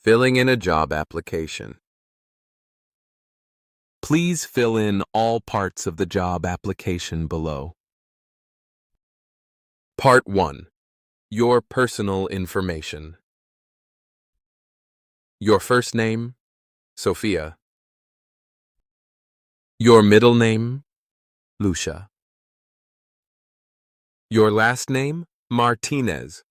Filling in a job application. Please fill in all parts of the job application below. Part 1. Your personal information. Your first name, Sophia. Your middle name, Lucia. Your last name, Martinez.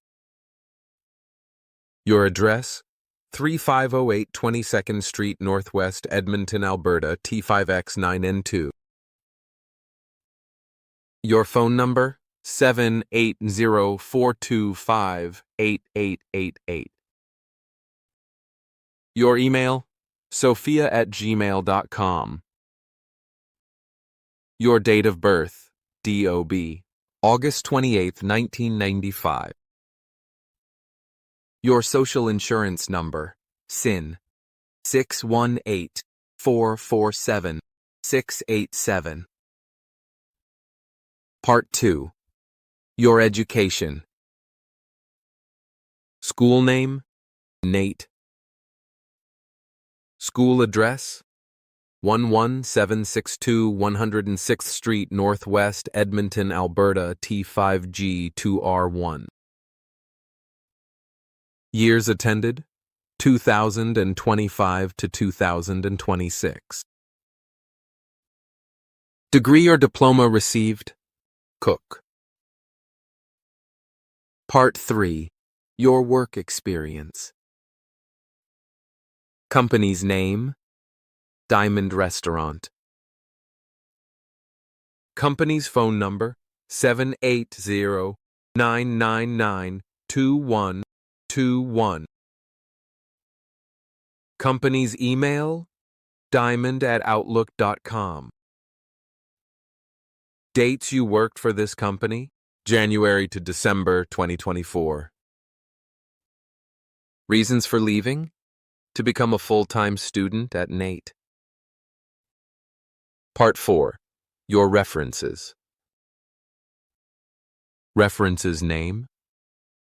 Your address, 3508 22nd Street Northwest, Edmonton, Alberta, T5X9N2. Your phone number, 780-425-8888. Your email, sophia@gmail.com. Your date of birth, DOB, August 28, 1995. Your social insurance number, SIN, 618-447-687. Part 2. Your education. School name, Nate. School address, 11762 106th Street Northwest, Edmonton, Alberta, T5G2R1. Years attended, 2025 to 2026. Degree or diploma received, cook. Part 3. Your work experience. Company's name, Diamond Restaurant. Company's phone number, 780-999-2121. Company's email, diamond@outlook.com. Dates you worked for this company, January to December 2024. Reasons for leaving? To become a full-time student at NAIT. Part 4. Your references. References name,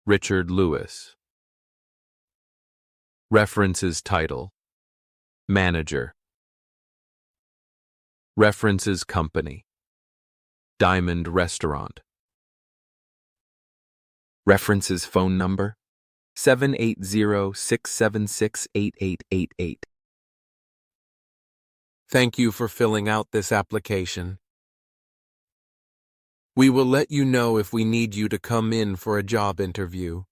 Richard Lewis. References title, manager. References company, Diamond Restaurant. References phone number, 780-676-8888. Thank you for filling out this application. We will let you know if we need you to come in for a job interview.